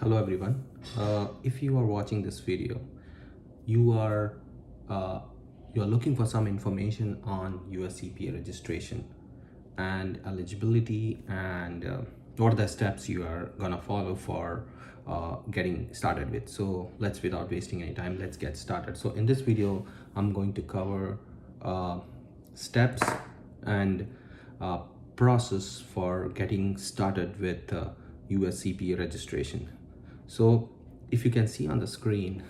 Hello everyone. If you are watching this video, you are uh, you are looking for some information on US CPA registration and eligibility and what are the steps you are gonna follow for getting started with. So let's, without wasting any time, let's get started. So in this video, I'm going to cover steps and uh, process for getting started with US CPA registration. So if you can see on the screen,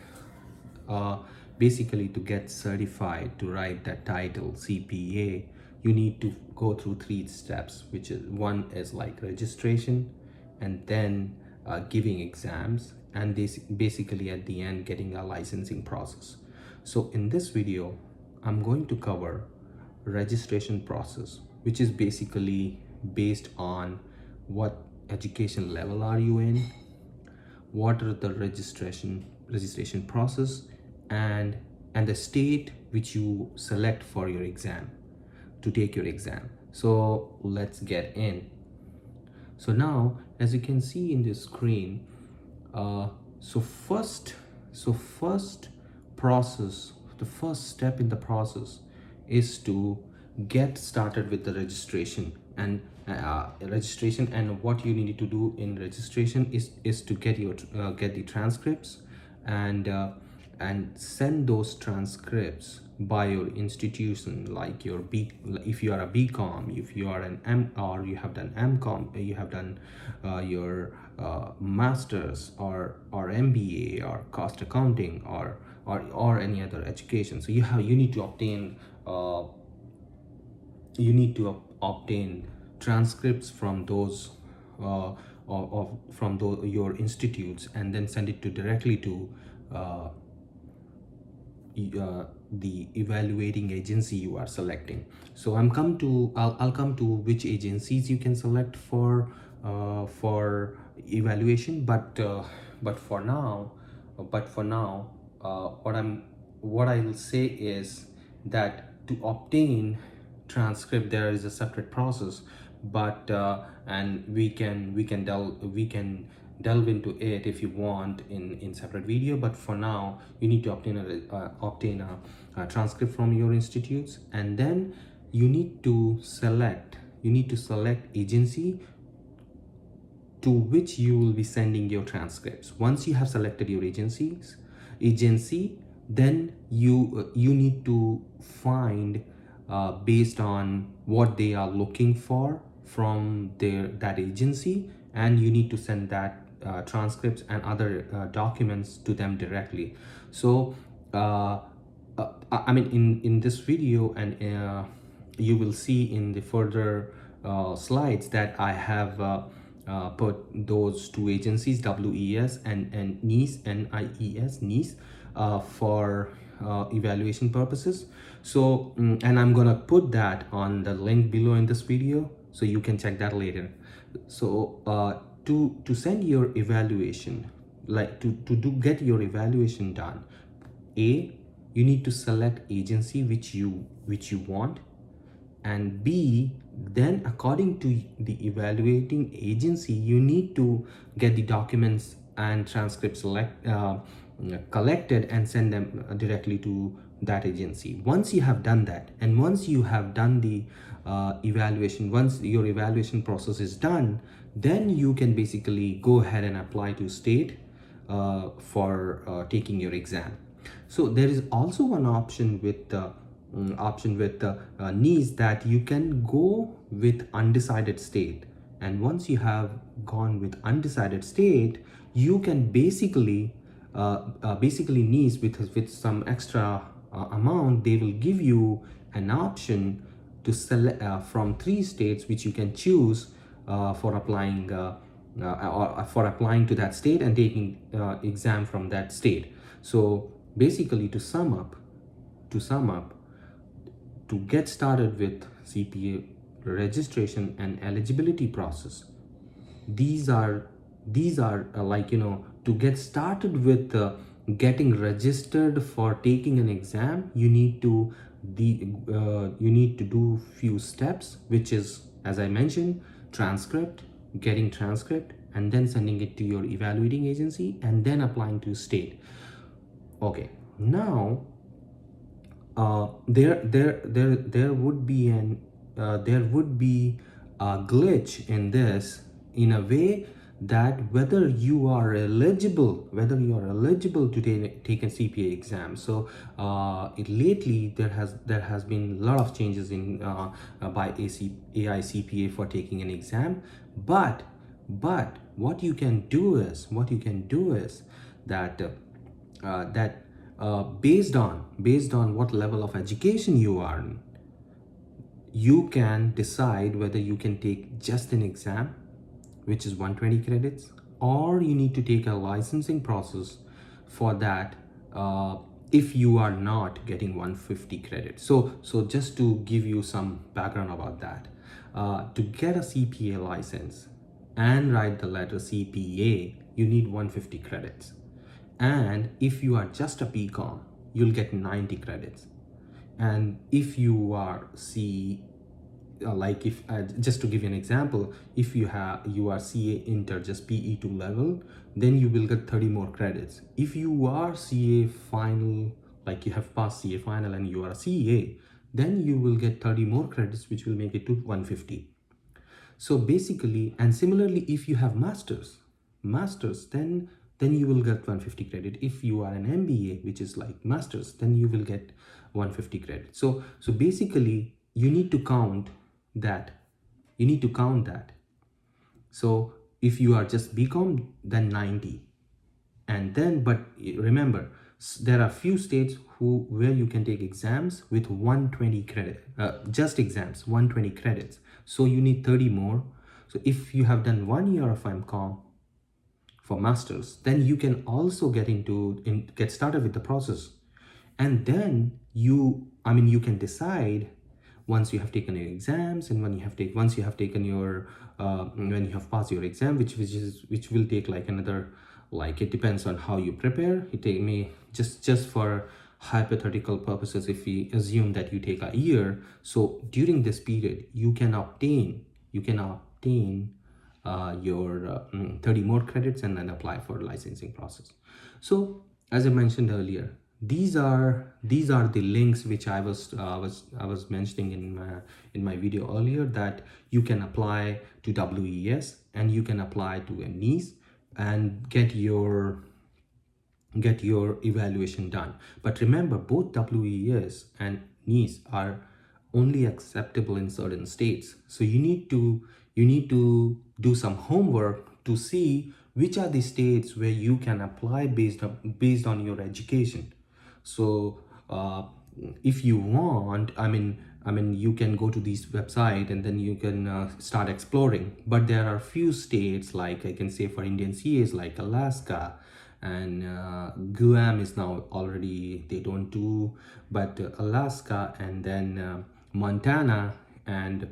uh, basically to get certified to write that title CPA, you need to go through three steps, which is one is like registration, and then giving exams, and this basically at the end getting a licensing process. So in this video, I'm going to cover registration process, which is basically based on what education level are you in, what are the registration process, and the state which you select for your exam to take your exam. So let's get in. So now, as you can see in the screen, uh, so first so first process the first step in the process is to get started with the registration. And what you need to do in registration is to get the transcripts and send those transcripts by your institution, like your B, if you are a BCom, if you are an M, or you have done MCom, you have done your masters or MBA or cost accounting or any other education. So you need to obtain transcripts from those from your institutes, and then send it to directly to uh, the evaluating agency you are selecting. So I'll come to which agencies you can select for evaluation, but for now what I'll say is that to obtain transcript there is a separate process, but and we can delve into it if you want in separate video. But for now, you need to obtain a transcript from your institutes, and then you need to select agency to which you will be sending your transcripts. Once you have selected your agency, then you need to find based on what they are looking for from that agency, and you need to send that transcripts and other documents to them directly. So I mean, in this video, and you will see in the further slides that I have put those two agencies, WES and NIES, for evaluation purposes. So and I'm gonna put that on the link below in this video, so you can check that later. So to send your evaluation, like to get your evaluation done, you need to select agency which you want, and B, then according to the evaluating agency, you need to get the documents and transcripts collected and send them directly to that agency. Once you have done that, and once you have done the evaluation, once your evaluation process is done, then you can basically go ahead and apply to state for taking your exam. So there is also one option with NIES, that you can go with undecided state. And once you have gone with undecided state, you can basically NIES, with some extra amount, they will give you an option to select from 3 states which you can choose for applying to that state and taking exam from that state. So basically, to sum up, to get started with CPA registration and eligibility process, these are like, to get started with getting registered for taking an exam, you need to do few steps, which is, as I mentioned, getting transcript and then sending it to your evaluating agency and then applying to state. Okay, now there would be a glitch in this, in a way that whether you are eligible to take a CPA exam. So lately there has been a lot of changes in by AI CPA for taking an exam, but what you can do is that based on what level of education you are in, you can decide whether you can take just an exam, which is 120 credits, or you need to take a licensing process for that if you are not getting 150 credits. So just to give you some background about that, to get a CPA license and write the letter CPA, you need 150 credits. And if you are just a BCom, you'll get 90 credits. And if you are like if just to give you an example, if you are CA Inter, just PE2 level, then you will get 30 more credits. If you are CA final, like you have passed CA final and you are a CA, then you will get 30 more credits, which will make it to 150. So basically, and similarly, if you have masters, then you will get 150 credit. If you are an MBA, which is like masters, then you will get 150 credit. So basically, you need to count that. So if you are just BCom, then 90. And then, but remember, there are few states where you can take exams with 120 credit, just exams, 120 credits. So you need 30 more. So if you have done 1 year of MCom for masters, then you can also get started with the process. And then you can decide, once you have taken your exams and once you have taken your when you have passed your exam, which will take like another, like, it depends on how you prepare. It may just for hypothetical purposes, if we assume that you take a year, so during this period you can obtain your 30 more credits and then apply for licensing process. So as I mentioned earlier, these are the links which I was mentioning in my video earlier, that you can apply to WES and you can apply to a NIES and get your evaluation done. But remember, both WES and NIES are only acceptable in certain states. So you need to do some homework to see which are the states where you can apply based on your education. So if you want, you can go to this website and then you can start exploring. But there are few states, like I can say for Indian CAs, like Alaska, and Guam is now already, they don't do, but Alaska, and then Montana, and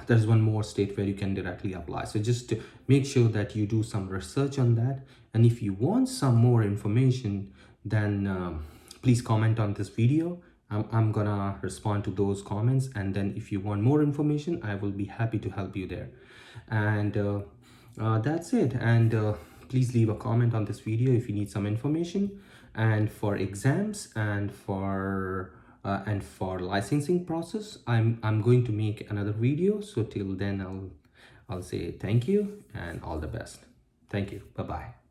there's one more state where you can directly apply. So just to make sure that you do some research on that. And if you want some more information, then please comment on this video. I'm gonna respond to those comments, and then if you want more information, I will be happy to help you there. And that's it. And please leave a comment on this video if you need some information. And for exams and for licensing process, I'm going to make another video. So till then, I'll say thank you and all the best. Thank you. Bye bye.